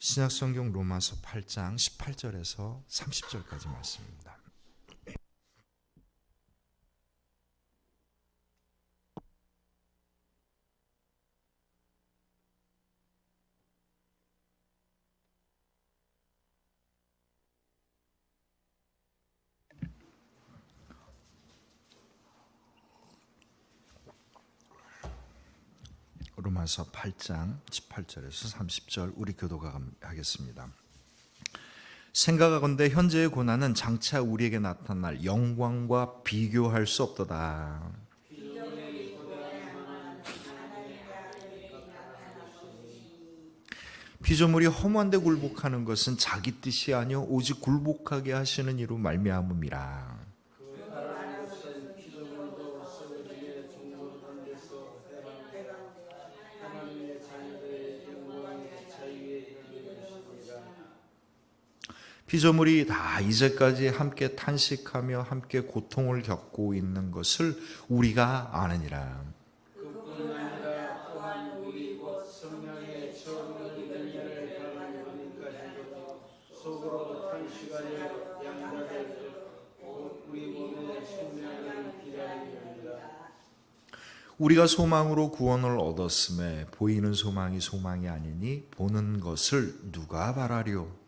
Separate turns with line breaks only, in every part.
신약성경 로마서 8장 18절에서 30절까지 말씀입니다. 로마서 8장 18절에서 30절 우리 교도가 하겠습니다. 생각하건대 현재의 고난은 장차 우리에게 나타날 영광과 비교할 수 없도다. 피조물이 허무한데 굴복하는 것은 자기 뜻이 아니요 오직 굴복하게 하시는 이로 말미암음이라. 피조물이 다 이제까지 함께 탄식하며 함께 고통을 겪고 있는 것을 우리가 아느니라.
그뿐 아니라 또한 우리 곧 성령의 처음 열매를 밟는 우리까지도 속으로 탄식하여 양다될 곧 우리 몸의 생명을 기다리느니라.
우리가 소망으로 구원을 얻었음에 보이는 소망이 소망이 아니니 보는 것을 누가 바라리요?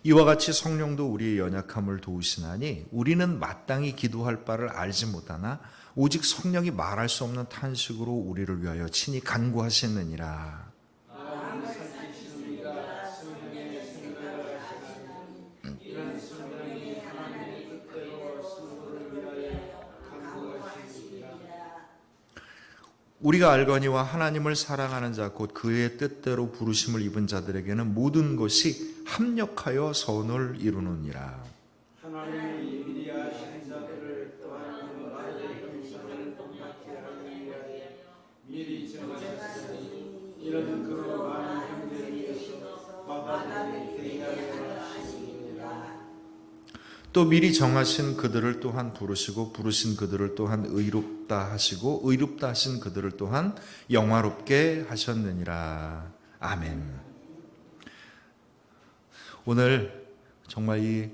이와 같이 성령도 우리의 연약함을 도우시나니 우리는 마땅히 기도할 바를 알지 못하나 오직 성령이 말할 수 없는 탄식으로 우리를 위하여 친히 간구하시느니라. 우리가 알거니와 하나님을 사랑하는 자 곧 그의 뜻대로 부르심을 입은 자들에게는 모든 것이 합력하여 선을 이루느니라.
하나님이 미리 아신 자들을 또한 그의 형상을 본받게 하기 위하여 미리 정하셨으니 이런 그로 많은 형제에게서 마다들이 대하여 하시니라.
또 미리 정하신 그들을 또한 부르시고 부르신 그들을 또한 의롭다 하시고 의롭다 하신 그들을 또한 영화롭게 하셨느니라. 아멘. 오늘 정말 이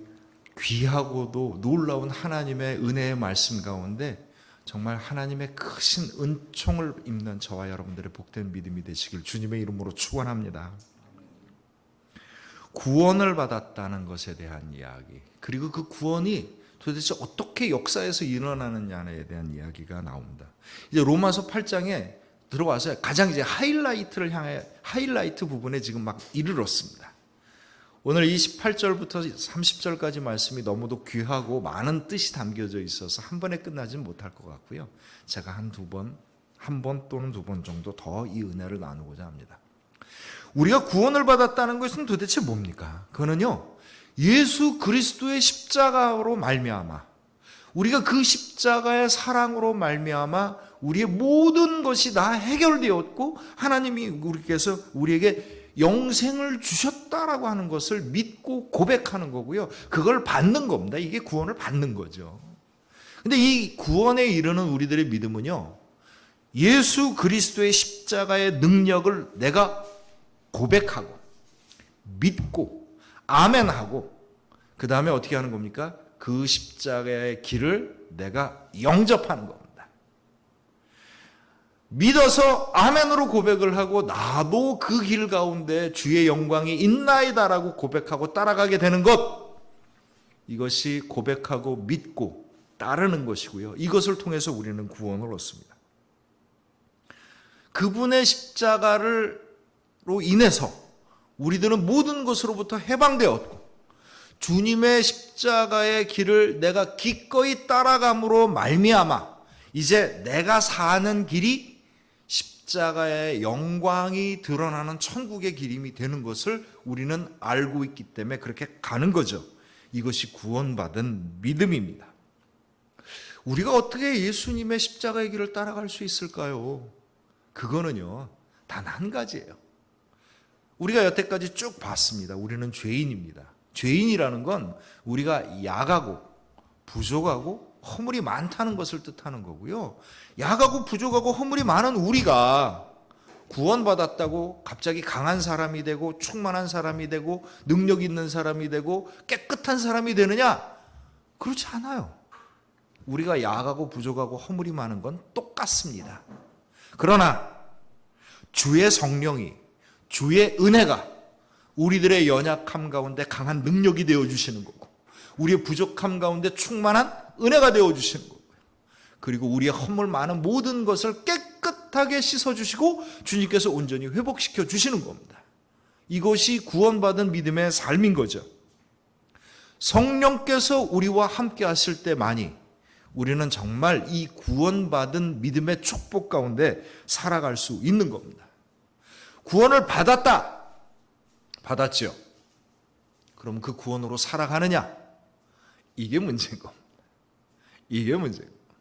귀하고도 놀라운 하나님의 은혜의 말씀 가운데 정말 하나님의 크신 은총을 입는 저와 여러분들의 복된 믿음이 되시길 주님의 이름으로 축원합니다. 구원을 받았다는 것에 대한 이야기, 그리고 그 구원이 도대체 어떻게 역사에서 일어나느냐에 대한 이야기가 나옵니다. 이제 로마서 8장에 들어와서 가장 이제 하이라이트 부분에 지금 막 이르렀습니다. 오늘 28절부터 30절까지 말씀이 너무도 귀하고 많은 뜻이 담겨져 있어서 한 번에 끝나지는 못할 것 같고요. 제가 한 번 또는 두 번 정도 더 이 은혜를 나누고자 합니다. 우리가 구원을 받았다는 것은 도대체 뭡니까? 그거는요, 예수 그리스도의 십자가로 말미암아, 우리가 그 십자가의 사랑으로 말미암아 우리의 모든 것이 다 해결되었고 하나님이 우리에게 영생을 주셨다라고 하는 것을 믿고 고백하는 거고요. 그걸 받는 겁니다. 이게 구원을 받는 거죠. 근데 이 구원에 이르는 우리들의 믿음은요, 예수 그리스도의 십자가의 능력을 내가 고백하고 믿고 아멘하고 그 다음에 어떻게 하는 겁니까? 그 십자가의 길을 내가 영접하는 겁니다. 믿어서 아멘으로 고백을 하고 나도 그 길 가운데 주의 영광이 있나이다라고 고백하고 따라가게 되는 것, 이것이 고백하고 믿고 따르는 것이고요. 이것을 통해서 우리는 구원을 얻습니다. 그분의 십자가로 인해서 우리들은 모든 것으로부터 해방되었고 주님의 십자가의 길을 내가 기꺼이 따라감으로 말미암아 이제 내가 사는 길이 십자가의 영광이 드러나는 천국의 길임이 되는 것을 우리는 알고 있기 때문에 그렇게 가는 거죠. 이것이 구원받은 믿음입니다. 우리가 어떻게 예수님의 십자가의 길을 따라갈 수 있을까요? 그거는요, 단 한 가지예요. 우리가 여태까지 쭉 봤습니다. 우리는 죄인입니다. 죄인이라는 건 우리가 약하고 부족하고 허물이 많다는 것을 뜻하는 거고요. 약하고 부족하고 허물이 많은 우리가 구원받았다고 갑자기 강한 사람이 되고 충만한 사람이 되고 능력 있는 사람이 되고 깨끗한 사람이 되느냐? 그렇지 않아요. 우리가 약하고 부족하고 허물이 많은 건 똑같습니다. 그러나 주의 성령이, 주의 은혜가 우리들의 연약함 가운데 강한 능력이 되어주시는 거고, 우리의 부족함 가운데 충만한 은혜가 되어주시는 거고요. 그리고 우리의 허물 많은 모든 것을 깨끗하게 씻어주시고 주님께서 온전히 회복시켜 주시는 겁니다. 이것이 구원받은 믿음의 삶인 거죠. 성령께서 우리와 함께 하실 때만이 우리는 정말 이 구원받은 믿음의 축복 가운데 살아갈 수 있는 겁니다. 구원을 받았다. 받았죠. 그럼 그 구원으로 살아가느냐? 이게 문제인 겁니다. 이게 문제인 겁니다.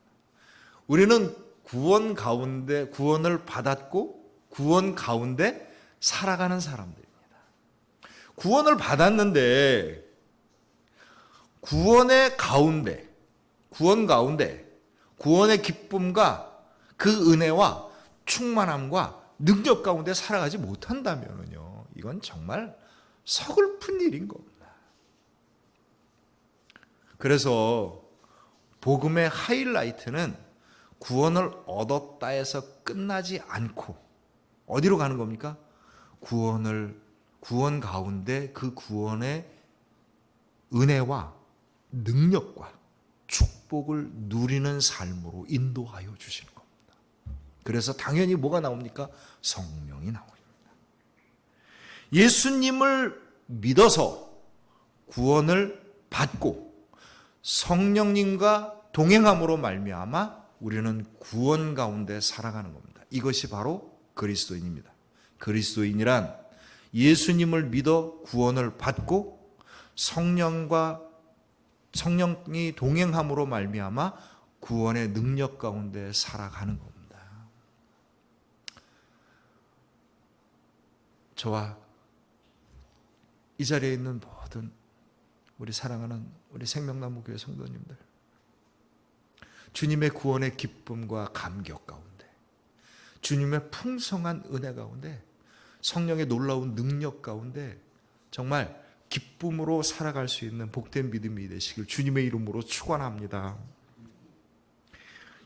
우리는 구원 가운데, 구원을 받았고 구원 가운데 살아가는 사람들입니다. 구원을 받았는데 구원의 가운데, 구원 가운데 구원의 기쁨과 그 은혜와 충만함과 능력 가운데 살아가지 못한다면요, 이건 정말 서글픈 일인 겁니다. 그래서 복음의 하이라이트는 구원을 얻었다 해서 끝나지 않고 어디로 가는 겁니까? 구원 가운데 그 구원의 은혜와 능력과 축복을 누리는 삶으로 인도하여 주시는 겁니다. 그래서 당연히 뭐가 나옵니까? 성령이 나옵니다. 예수님을 믿어서 구원을 받고 성령님과 동행함으로 말미암아 우리는 구원 가운데 살아가는 겁니다. 이것이 바로 그리스도인입니다. 그리스도인이란 예수님을 믿어 구원을 받고 성령이 동행함으로 말미암아 구원의 능력 가운데 살아가는 겁니다. 저와 이 자리에 있는 모든 우리 사랑하는 우리 생명나무교회 성도님들, 주님의 구원의 기쁨과 감격 가운데, 주님의 풍성한 은혜 가운데, 성령의 놀라운 능력 가운데 정말 기쁨으로 살아갈 수 있는 복된 믿음이 되시길 주님의 이름으로 축원합니다.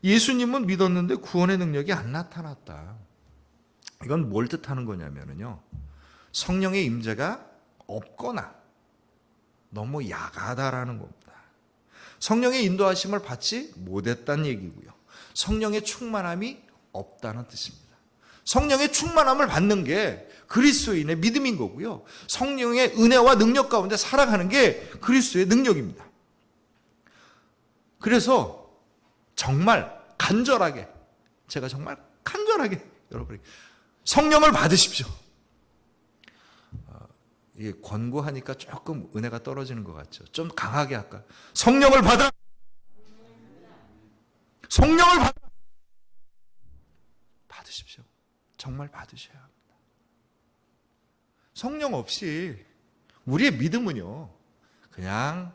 예수님은 믿었는데 구원의 능력이 안 나타났다. 이건 뭘 뜻하는 거냐면요, 성령의 임재가 없거나 너무 야하다라는 겁니다. 성령의 인도하심을 받지 못했다는 얘기고요. 성령의 충만함이 없다는 뜻입니다. 성령의 충만함을 받는 게 그리스도인의 믿음인 거고요. 성령의 은혜와 능력 가운데 살아가는 게 그리스도의 능력입니다. 그래서 정말 간절하게, 제가 정말 간절하게 여러분이 성령을 받으십시오. 이게 권고하니까 조금 은혜가 떨어지는 것 같죠. 좀 강하게 할까? 성령을 받아! 성령을 받아! 받으십시오. 정말 받으셔야 합니다. 성령 없이 우리의 믿음은요, 그냥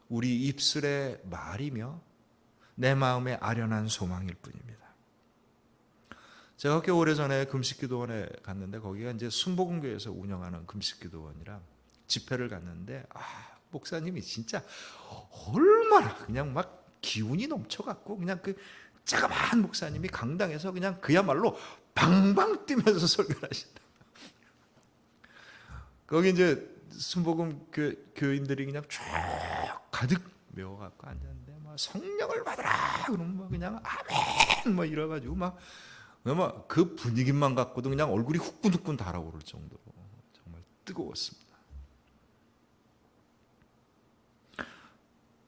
우리 입술의 말이며 내 마음의 아련한 소망일 뿐입니다. 제가 꽤 오래전에 금식기도원에 갔는데 거기가 이제 순복음교회에서 운영하는 금식기도원이라 집회를 갔는데, 목사님이 진짜 얼마나 그냥 막 기운이 넘쳐갖고 그냥 그 자그마한 목사님이 강당에서 그냥 그야말로 방방 뛰면서 설교를 하신다. 거기 이제 순복음 교인들이 그냥 쫙 가득 메워갖고 앉았는데 막 성령을 받으라 그러면 막 그냥 아멘 막 이래가지고 막 그 분위기만 갖고도 그냥 얼굴이 후끈후끈 달아오를 정도로 정말 뜨거웠습니다.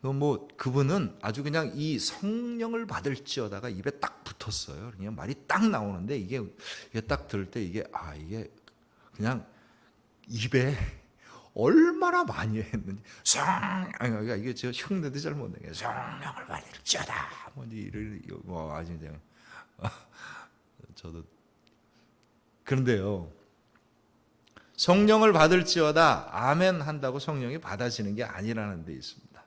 뭐 그분은 아주 그냥 이 성령을 받을지어다가 입에 딱 붙었어요. 그냥 말이 딱 나오는데 이게 딱 들을 때 이게 그냥 입에 얼마나 많이 했는지 이게 제가 흉내도 잘 못 내게 성령을 받을지어다 뭐 아주 그냥 저도 그런데요, 성령을 받을지어다 아멘 한다고 성령이 받아지는 게 아니라는 데 있습니다.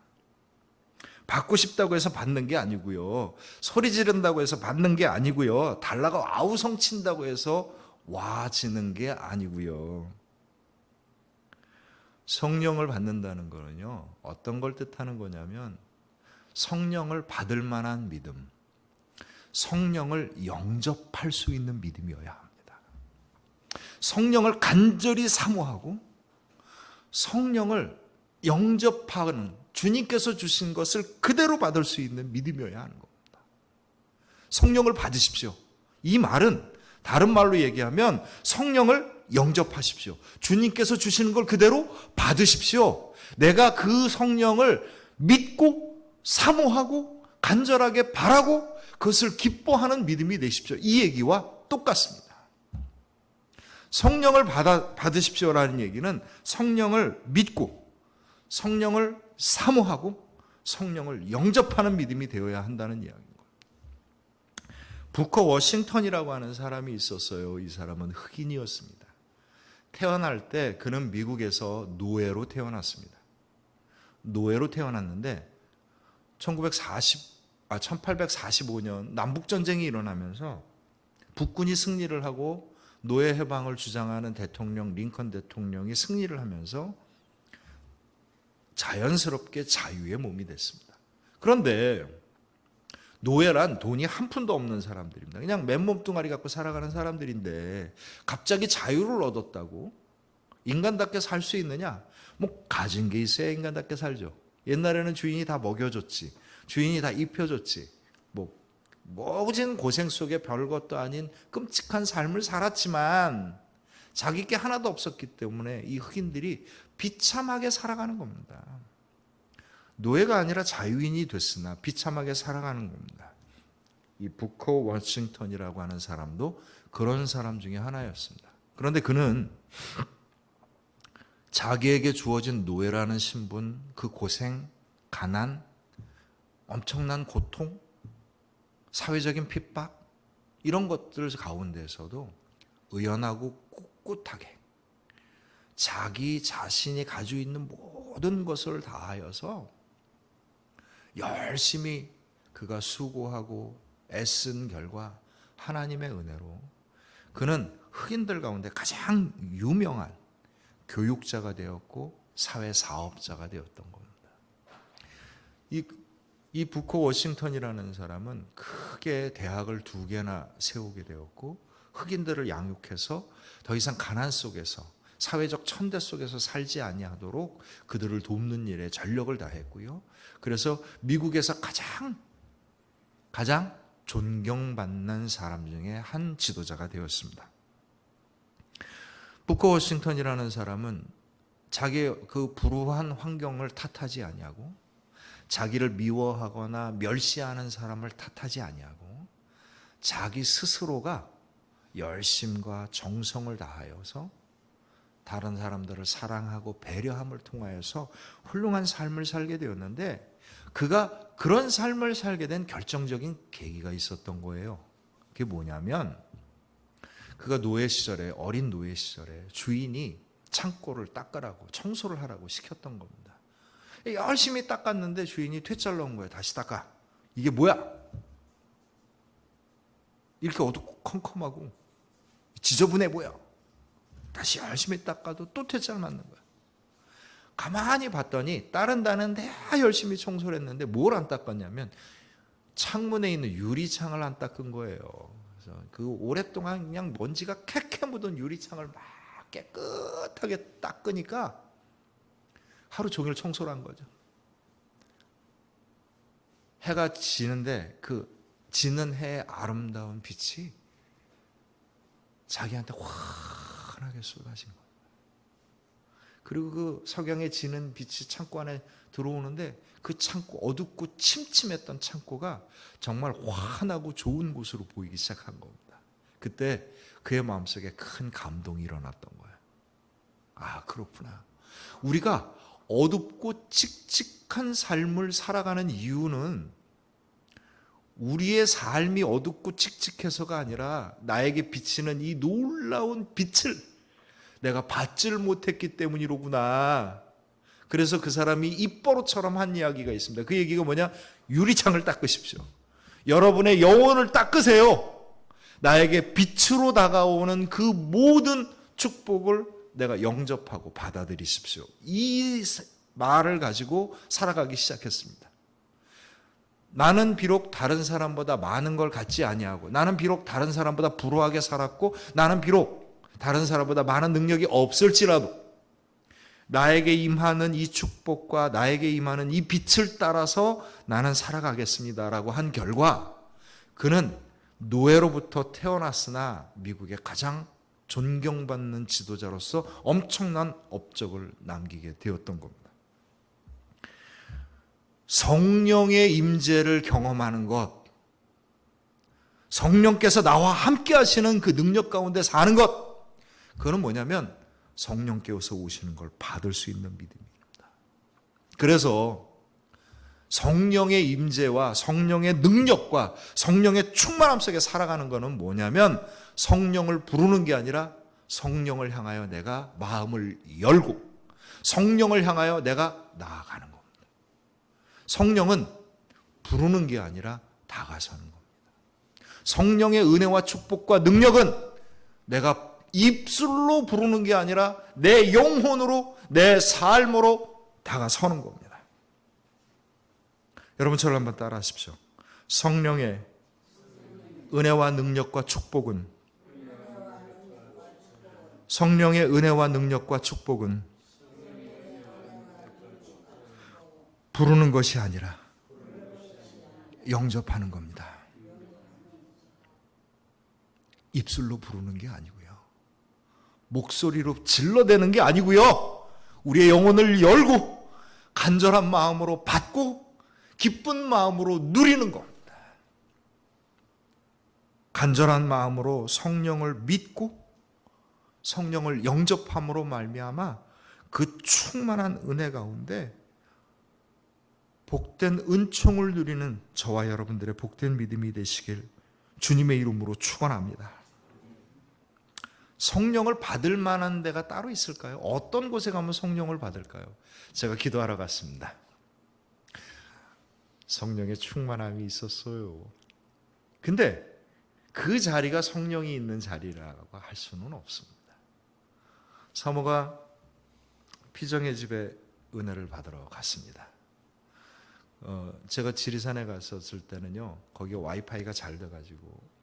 받고 싶다고 해서 받는 게 아니고요. 소리 지른다고 해서 받는 게 아니고요. 달라고 아우성 친다고 해서 와지는 게 아니고요. 성령을 받는다는 거는요, 어떤 걸 뜻하는 거냐면 성령을 받을 만한 믿음, 성령을 영접할 수 있는 믿음이어야 합니다. 성령을 간절히 사모하고 성령을 영접하는, 주님께서 주신 것을 그대로 받을 수 있는 믿음이어야 하는 겁니다. 성령을 받으십시오. 이 말은 다른 말로 얘기하면 성령을 영접하십시오. 주님께서 주시는 걸 그대로 받으십시오. 내가 그 성령을 믿고 사모하고 간절하게 바라고 그것을 기뻐하는 믿음이 되십시오. 이 얘기와 똑같습니다. 성령을 받으십시오라는 얘기는 성령을 믿고 성령을 사모하고 성령을 영접하는 믿음이 되어야 한다는 이야기입니다. 부커 워싱턴이라고 하는 사람이 있었어요. 이 사람은 흑인이었습니다. 태어날 때 그는 미국에서 노예로 태어났습니다. 노예로 태어났는데 1845년 남북전쟁이 일어나면서 북군이 승리를 하고 노예 해방을 주장하는 대통령 링컨 대통령이 승리를 하면서 자연스럽게 자유의 몸이 됐습니다. 그런데 노예란 돈이 한 푼도 없는 사람들입니다. 그냥 맨몸뚱아리 갖고 살아가는 사람들인데 갑자기 자유를 얻었다고 인간답게 살 수 있느냐? 뭐 가진 게 있어야 인간답게 살죠. 옛날에는 주인이 다 먹여줬지, 주인이 다 입혀줬지, 모진 고생 속에 별것도 아닌 끔찍한 삶을 살았지만 자기 게 하나도 없었기 때문에 이 흑인들이 비참하게 살아가는 겁니다. 노예가 아니라 자유인이 됐으나 비참하게 살아가는 겁니다. 이 부커 워싱턴이라고 하는 사람도 그런 사람 중에 하나였습니다. 그런데 그는 자기에게 주어진 노예라는 신분, 그 고생, 가난, 엄청난 고통, 사회적인 핍박, 이런 것들 가운데서도 의연하고 꿋꿋하게 자기 자신이 가지고 있는 모든 것을 다하여서 열심히 그가 수고하고 애쓴 결과 하나님의 은혜로 그는 흑인들 가운데 가장 유명한 교육자가 되었고 사회사업자가 되었던 겁니다. 이 부커 워싱턴이라는 사람은 크게 대학을 2개나 세우게 되었고 흑인들을 양육해서 더 이상 가난 속에서 사회적 천대 속에서 살지 아니하도록 그들을 돕는 일에 전력을 다했고요. 그래서 미국에서 가장 존경받는 사람 중에 한 지도자가 되었습니다. 부커 워싱턴이라는 사람은 자기의 그 불우한 환경을 탓하지 아니하고 자기를 미워하거나 멸시하는 사람을 탓하지 아니하고 자기 스스로가 열심과 정성을 다하여서 다른 사람들을 사랑하고 배려함을 통하여서 훌륭한 삶을 살게 되었는데 그가 그런 삶을 살게 된 결정적인 계기가 있었던 거예요. 그게 뭐냐면 그가 노예 시절에, 어린 노예 시절에 주인이 창고를 닦으라고 청소를 하라고 시켰던 겁니다. 열심히 닦았는데 주인이 퇴짜 넣은 거예요. 다시 닦아. 이게 뭐야? 이렇게 어두컴컴하고 지저분해 보여. 다시 열심히 닦아도 또 퇴짜를 맞는 거야. 가만히 봤더니 다른 데는 다 열심히 청소를 했는데 뭘 안 닦았냐면 창문에 있는 유리창을 안 닦은 거예요. 그래서 그 오랫동안 그냥 먼지가 캐캐 묻은 유리창을 막 깨끗하게 닦으니까 하루 종일 청소를 한 거죠. 해가 지는데 그 지는 해의 아름다운 빛이 자기한테 환하게 쏟아진 거예요. 그리고 그 석양에 지는 빛이 창고 안에 들어오는데 그 창고, 어둡고 침침했던 창고가 정말 환하고 좋은 곳으로 보이기 시작한 겁니다. 그때 그의 마음속에 큰 감동이 일어났던 거예요. 아, 그렇구나. 우리가 어둡고 칙칙한 삶을 살아가는 이유는 우리의 삶이 어둡고 칙칙해서가 아니라 나에게 비치는 이 놀라운 빛을 내가 받지를 못했기 때문이로구나. 그래서 그 사람이 입버릇처럼 한 이야기가 있습니다. 그 얘기가 뭐냐? 유리창을 닦으십시오. 여러분의 영혼을 닦으세요. 나에게 빛으로 다가오는 그 모든 축복을 내가 영접하고 받아들이십시오. 이 말을 가지고 살아가기 시작했습니다. 나는 비록 다른 사람보다 많은 걸 갖지 아니하고, 나는 비록 다른 사람보다 불우하게 살았고, 나는 비록 다른 사람보다 많은 능력이 없을지라도 나에게 임하는 이 축복과 나에게 임하는 이 빛을 따라서 나는 살아가겠습니다라고 한 결과, 그는 노예로부터 태어났으나 미국의 가장 존경받는 지도자로서 엄청난 업적을 남기게 되었던 겁니다. 성령의 임재를 경험하는 것, 성령께서 나와 함께 하시는 그 능력 가운데 사는 것, 그건 뭐냐면 성령께서 오시는 걸 받을 수 있는 믿음입니다. 그래서 성령의 임재와 성령의 능력과 성령의 충만함 속에 살아가는 것은 뭐냐면 성령을 부르는 게 아니라 성령을 향하여 내가 마음을 열고 성령을 향하여 내가 나아가는 겁니다. 성령은 부르는 게 아니라 다가서는 겁니다. 성령의 은혜와 축복과 능력은 내가 입술로 부르는 게 아니라 내 영혼으로, 내 삶으로 다가서는 겁니다. 여러분 저를 한번 따라 하십시오. 성령의 은혜와 능력과 축복은, 성령의 은혜와 능력과 축복은 부르는 것이 아니라 영접하는 겁니다. 입술로 부르는 게 아니고요. 목소리로 질러대는 게 아니고요. 우리의 영혼을 열고 간절한 마음으로 받고 기쁜 마음으로 누리는 겁니다. 간절한 마음으로 성령을 믿고 성령을 영접함으로 말미암아 그 충만한 은혜 가운데 복된 은총을 누리는 저와 여러분들의 복된 믿음이 되시길 주님의 이름으로 축원합니다. 성령을 받을 만한 데가 따로 있을까요? 어떤 곳에 가면 성령을 받을까요? 제가 기도하러 갔습니다. 성령의 충만함이 있었어요. 근데 그 자리가 성령이 있는 자리라고 할 수는 없습니다. 사모가 피정의 집에 은혜를 받으러 갔습니다. 제가 지리산에 갔었을 때는요, 거기 와이파이가 잘 돼가지고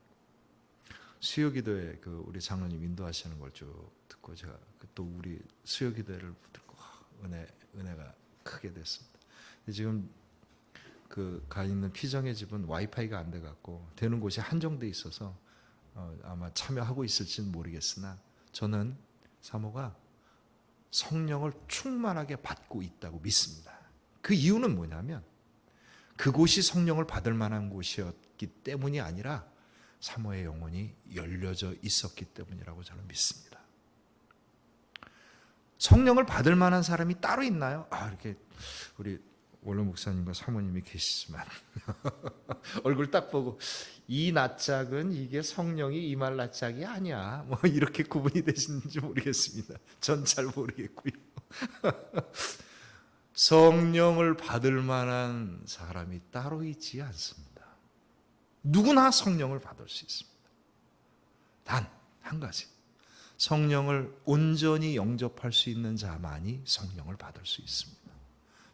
수요기도에 그 우리 장로님 인도하시는 걸 쭉 듣고 제가 또 우리 수요기도를 듣고 은혜가 크게 됐습니다. 근데 지금 그 가 있는 피정의 집은 와이파이가 안 돼갖고 되는 곳이 한정돼 있어서 아마 참여하고 있을지는 모르겠으나 저는 사모가 성령을 충만하게 받고 있다고 믿습니다. 그 이유는 뭐냐면 그곳이 성령을 받을 만한 곳이었기 때문이 아니라 사모의 영혼이 열려져 있었기 때문이라고 저는 믿습니다. 성령을 받을 만한 사람이 따로 있나요? 이렇게 우리 원로 목사님과 사모님이 계시지만 얼굴 딱 보고 이 낯짝은 이게 성령이 임할 낯짝이 아니야, 뭐 이렇게 구분이 되시는지 모르겠습니다. 전 잘 모르겠고요. 성령을 받을 만한 사람이 따로 있지 않습니다. 누구나 성령을 받을 수 있습니다. 단 한 가지, 성령을 온전히 영접할 수 있는 자만이 성령을 받을 수 있습니다.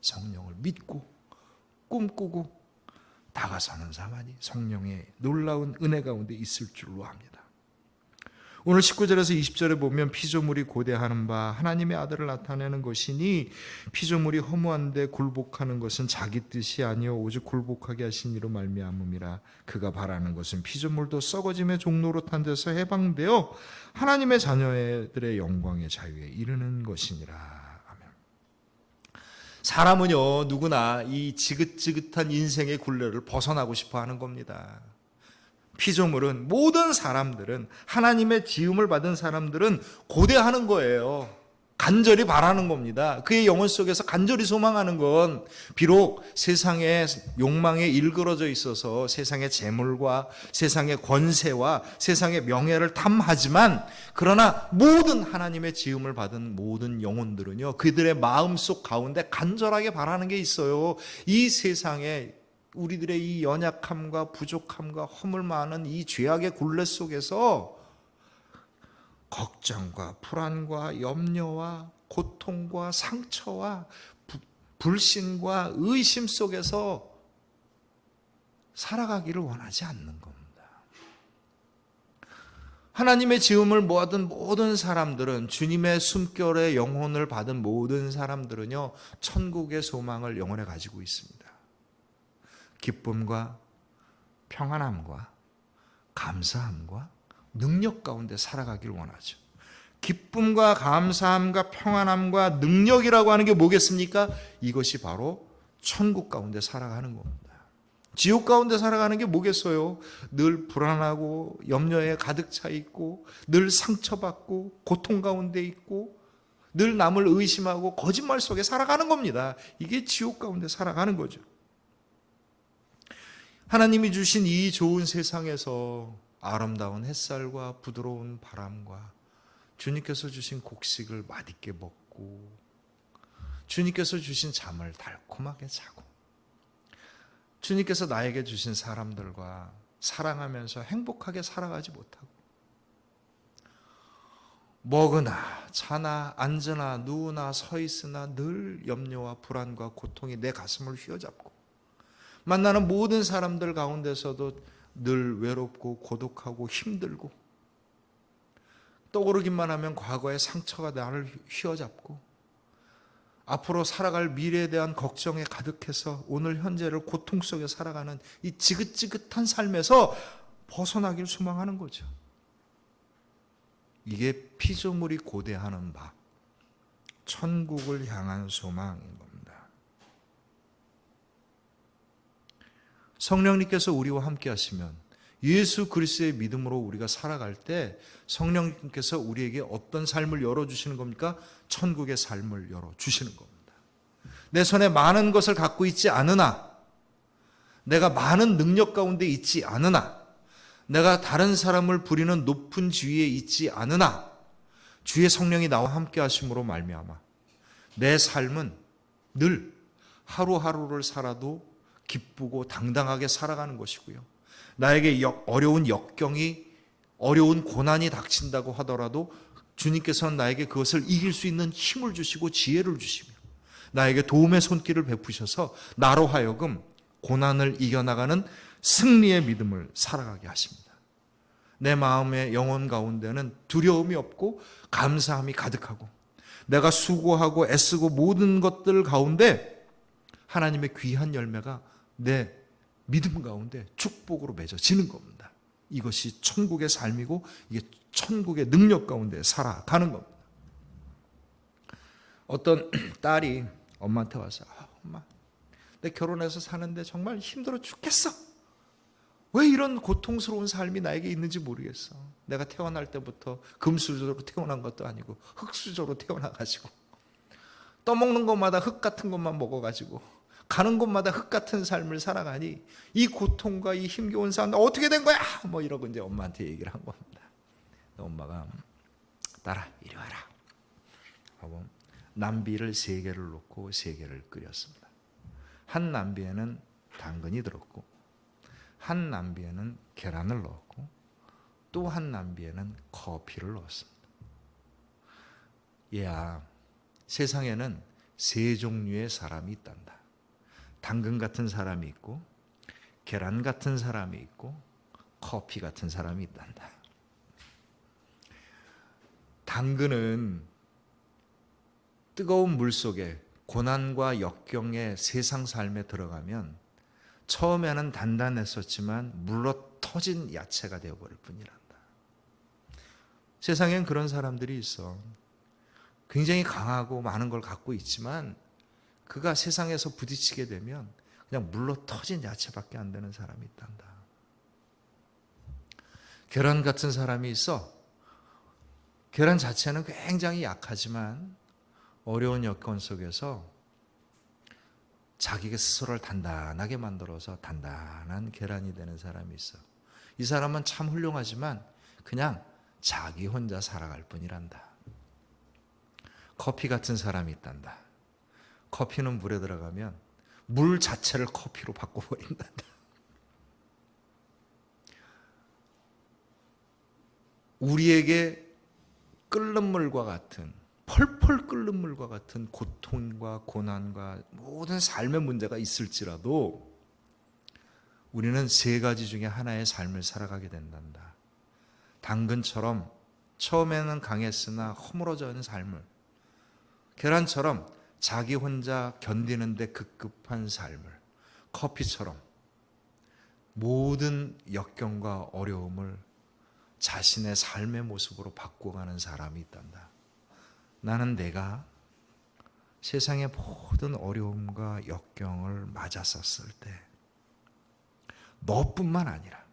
성령을 믿고 꿈꾸고 다가서는 자만이 성령의 놀라운 은혜 가운데 있을 줄로 압니다. 오늘 19절에서 20절에 보면 피조물이 고대하는 바 하나님의 아들을 나타내는 것이니 피조물이 허무한데 굴복하는 것은 자기 뜻이 아니요 오직 굴복하게 하신 이로 말미암음이라. 그가 바라는 것은 피조물도 썩어짐의 종로로 탄 데서 해방되어 하나님의 자녀들의 영광의 자유에 이르는 것이니라. 아멘. 사람은요 누구나 이 지긋지긋한 인생의 굴레를 벗어나고 싶어 하는 겁니다. 피조물은, 모든 사람들은, 하나님의 지음을 받은 사람들은 고대하는 거예요. 간절히 바라는 겁니다. 그의 영혼 속에서 간절히 소망하는 건 비록 세상의 욕망에 일그러져 있어서 세상의 재물과 세상의 권세와 세상의 명예를 탐하지만, 그러나 모든 하나님의 지음을 받은 모든 영혼들은요, 그들의 마음속 가운데 간절하게 바라는 게 있어요. 이 세상에 우리들의 이 연약함과 부족함과 허물 많은 이 죄악의 굴레 속에서 걱정과 불안과 염려와 고통과 상처와 불신과 의심 속에서 살아가기를 원하지 않는 겁니다. 하나님의 지음을 받은 모든 사람들은, 주님의 숨결에 영혼을 받은 모든 사람들은요, 천국의 소망을 영혼에 가지고 있습니다. 기쁨과 평안함과 감사함과 능력 가운데 살아가길 원하죠. 기쁨과 감사함과 평안함과 능력이라고 하는 게 뭐겠습니까? 이것이 바로 천국 가운데 살아가는 겁니다. 지옥 가운데 살아가는 게 뭐겠어요? 늘 불안하고 염려에 가득 차 있고 늘 상처받고 고통 가운데 있고 늘 남을 의심하고 거짓말 속에 살아가는 겁니다. 이게 지옥 가운데 살아가는 거죠. 하나님이 주신 이 좋은 세상에서 아름다운 햇살과 부드러운 바람과 주님께서 주신 곡식을 맛있게 먹고 주님께서 주신 잠을 달콤하게 자고 주님께서 나에게 주신 사람들과 사랑하면서 행복하게 살아가지 못하고 먹으나 차나 앉으나 누우나 서 있으나 늘 염려와 불안과 고통이 내 가슴을 휘어잡고 만나는 모든 사람들 가운데서도 늘 외롭고 고독하고 힘들고 떠오르기만 하면 과거의 상처가 나를 휘어잡고 앞으로 살아갈 미래에 대한 걱정에 가득해서 오늘 현재를 고통 속에 살아가는 이 지긋지긋한 삶에서 벗어나길 소망하는 거죠. 이게 피조물이 고대하는 바, 천국을 향한 소망인 겁니다. 성령님께서 우리와 함께 하시면 예수 그리스도의 믿음으로 우리가 살아갈 때 성령님께서 우리에게 어떤 삶을 열어주시는 겁니까? 천국의 삶을 열어주시는 겁니다. 내 손에 많은 것을 갖고 있지 않으나, 내가 많은 능력 가운데 있지 않으나, 내가 다른 사람을 부리는 높은 지위에 있지 않으나 주의 성령이 나와 함께 하심으로 말미암아 내 삶은 늘 하루하루를 살아도 기쁘고 당당하게 살아가는 것이고요. 나에게 어려운 역경이, 어려운 고난이 닥친다고 하더라도 주님께서는 나에게 그것을 이길 수 있는 힘을 주시고 지혜를 주시며 나에게 도움의 손길을 베푸셔서 나로 하여금 고난을 이겨나가는 승리의 믿음을 살아가게 하십니다. 내 마음의 영혼 가운데는 두려움이 없고 감사함이 가득하고 내가 수고하고 애쓰고 모든 것들 가운데 하나님의 귀한 열매가 내 믿음 가운데 축복으로 맺어지는 겁니다. 이것이 천국의 삶이고 이게 천국의 능력 가운데 살아가는 겁니다. 어떤 딸이 엄마한테 와서 엄마, 내 결혼해서 사는데 정말 힘들어 죽겠어. 왜 이런 고통스러운 삶이 나에게 있는지 모르겠어. 내가 태어날 때부터 금수저로 태어난 것도 아니고 흙수저로 태어나가지고 떠먹는 것마다 흙 같은 것만 먹어가지고 가는 곳마다 흙 같은 삶을 살아가니 이 고통과 이 힘겨운 삶 어떻게 된 거야? 뭐 이러고 이제 엄마한테 얘기를 한 겁니다. 엄마가 딸아 이리 와라 하고 남비를 3개를 놓고 3개를 끓였습니다. 한 남비에는 당근이 들었고 한 남비에는 계란을 넣었고 또 한 남비에는 커피를 넣었습니다. 얘야, 세상에는 3 종류의 사람이 있단다. 당근 같은 사람이 있고 계란 같은 사람이 있고 커피 같은 사람이 있단다. 당근은 뜨거운 물 속에 고난과 역경의 세상 삶에 들어가면 처음에는 단단했었지만 물러 터진 야채가 되어버릴 뿐이란다. 세상엔 그런 사람들이 있어. 굉장히 강하고 많은 걸 갖고 있지만 그가 세상에서 부딪히게 되면 그냥 물러 터진 야채밖에 안 되는 사람이 있단다. 계란 같은 사람이 있어. 계란 자체는 굉장히 약하지만 어려운 여건 속에서 자기가 스스로를 단단하게 만들어서 단단한 계란이 되는 사람이 있어. 이 사람은 참 훌륭하지만 그냥 자기 혼자 살아갈 뿐이란다. 커피 같은 사람이 있단다. 커피는 물에 들어가면 물 자체를 커피로 바꿔버린단다. 우리에게 끓는 물과 같은, 펄펄 끓는 물과 같은 고통과 고난과 모든 삶의 문제가 있을지라도 우리는 세 가지 중에 하나의 삶을 살아가게 된단다. 당근처럼 처음에는 강했으나 허물어져 있는 삶을, 계란처럼 자기 혼자 견디는데 급급한 삶을, 커피처럼 모든 역경과 어려움을 자신의 삶의 모습으로 바꿔가는 사람이 있단다. 나는 내가 세상의 모든 어려움과 역경을 맞았었을 때 너뿐만 아니라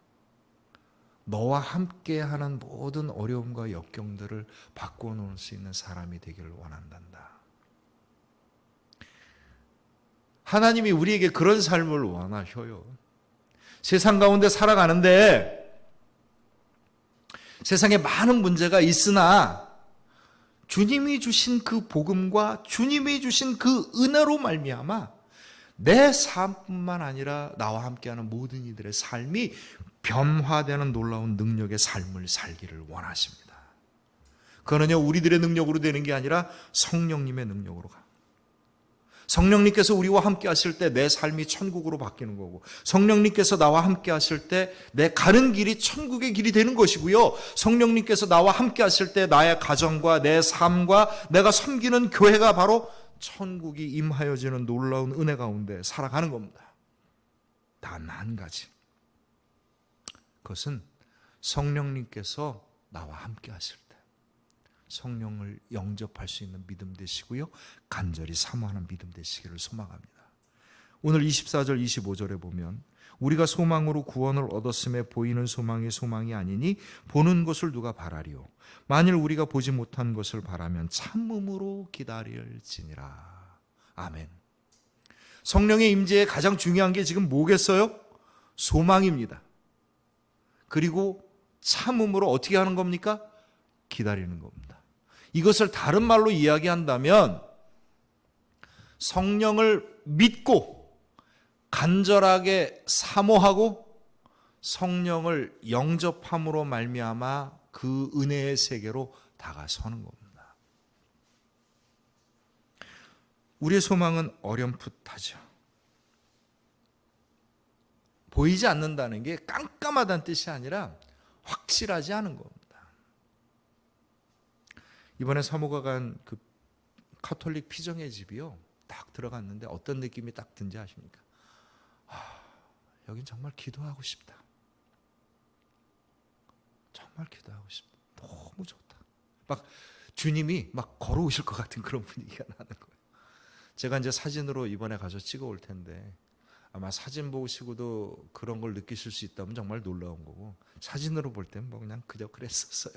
너와 함께하는 모든 어려움과 역경들을 바꿔놓을 수 있는 사람이 되기를 원한단다. 하나님이 우리에게 그런 삶을 원하셔요. 세상 가운데 살아가는데 세상에 많은 문제가 있으나 주님이 주신 그 복음과 주님이 주신 그 은혜로 말미암아 내 삶뿐만 아니라 나와 함께하는 모든 이들의 삶이 변화되는 놀라운 능력의 삶을 살기를 원하십니다. 그거는요, 우리들의 능력으로 되는 게 아니라 성령님의 능력으로 가. 성령님께서 우리와 함께 하실 때 내 삶이 천국으로 바뀌는 거고, 성령님께서 나와 함께 하실 때 내 가는 길이 천국의 길이 되는 것이고요, 성령님께서 나와 함께 하실 때 나의 가정과 내 삶과 내가 섬기는 교회가 바로 천국이 임하여지는 놀라운 은혜 가운데 살아가는 겁니다. 단 한 가지, 그것은 성령님께서 나와 함께 하실 때 성령을 영접할 수 있는 믿음 되시고요, 간절히 사모하는 믿음 되시기를 소망합니다. 오늘 24절 25절에 보면 우리가 소망으로 구원을 얻었음에 보이는 소망이 소망이 아니니 보는 것을 누가 바라리요. 만일 우리가 보지 못한 것을 바라면 참음으로 기다릴지니라. 아멘. 성령의 임재에 가장 중요한 게 지금 뭐겠어요? 소망입니다. 그리고 참음으로 어떻게 하는 겁니까? 기다리는 겁니다. 이것을 다른 말로 이야기한다면 성령을 믿고 간절하게 사모하고 성령을 영접함으로 말미암아 그 은혜의 세계로 다가서는 겁니다. 우리의 소망은 어렴풋하죠. 보이지 않는다는 게 깜깜하다는 뜻이 아니라 확실하지 않은 겁니다. 이번에 사모가 간 그 카톨릭 피정의 집이요, 딱 들어갔는데 어떤 느낌이 딱 든지 아십니까? 여긴 정말 기도하고 싶다. 정말 기도하고 싶다. 너무 좋다. 막 주님이 막 걸어오실 것 같은 그런 분위기가 나는 거예요. 제가 이제 사진으로 이번에 가서 찍어 올 텐데 아마 사진 보시고도 그런 걸 느끼실 수 있다면 정말 놀라운 거고, 사진으로 볼 땐 뭐 그냥 그저 그랬었어요.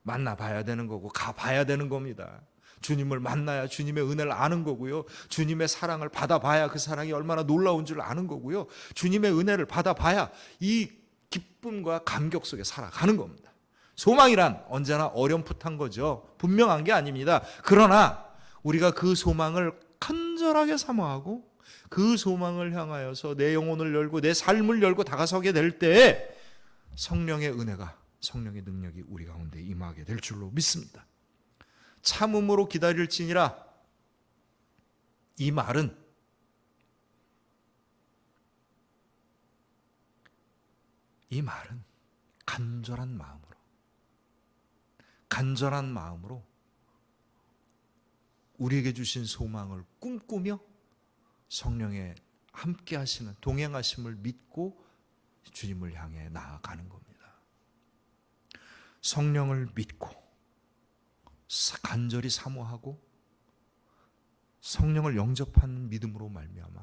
만나봐야 되는 거고 가봐야 되는 겁니다. 주님을 만나야 주님의 은혜를 아는 거고요, 주님의 사랑을 받아봐야 그 사랑이 얼마나 놀라운 줄 아는 거고요, 주님의 은혜를 받아봐야 이 기쁨과 감격 속에 살아가는 겁니다. 소망이란 언제나 어렴풋한 거죠. 분명한 게 아닙니다. 그러나 우리가 그 소망을 간절하게 사모하고 그 소망을 향하여서 내 영혼을 열고 내 삶을 열고 다가서게 될 때에 성령의 은혜가, 성령의 능력이 우리 가운데 임하게 될 줄로 믿습니다. 참음으로 기다릴지니라. 이 말은 간절한 마음으로 우리에게 주신 소망을 꿈꾸며 성령의 함께 하시는 동행하심을 믿고 주님을 향해 나아가는 겁니다. 성령을 믿고 간절히 사모하고 성령을 영접하는 믿음으로 말미암아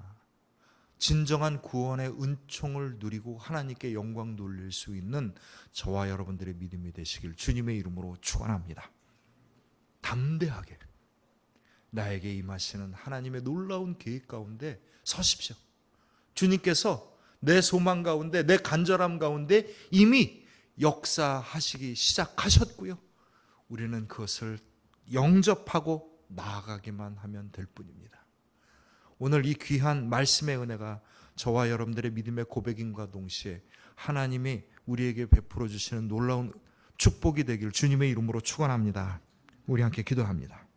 진정한 구원의 은총을 누리고 하나님께 영광 돌릴 수 있는 저와 여러분들의 믿음이 되시길 주님의 이름으로 축원합니다. 담대하게 나에게 임하시는 하나님의 놀라운 계획 가운데 서십시오. 주님께서 내 소망 가운데, 내 간절함 가운데 이미 역사하시기 시작하셨고요. 우리는 그것을 영접하고 나아가기만 하면 될 뿐입니다. 오늘 이 귀한 말씀의 은혜가 저와 여러분들의 믿음의 고백임과 동시에 하나님이 우리에게 베풀어 주시는 놀라운 축복이 되길 주님의 이름으로 축원합니다. 우리 함께 기도합니다.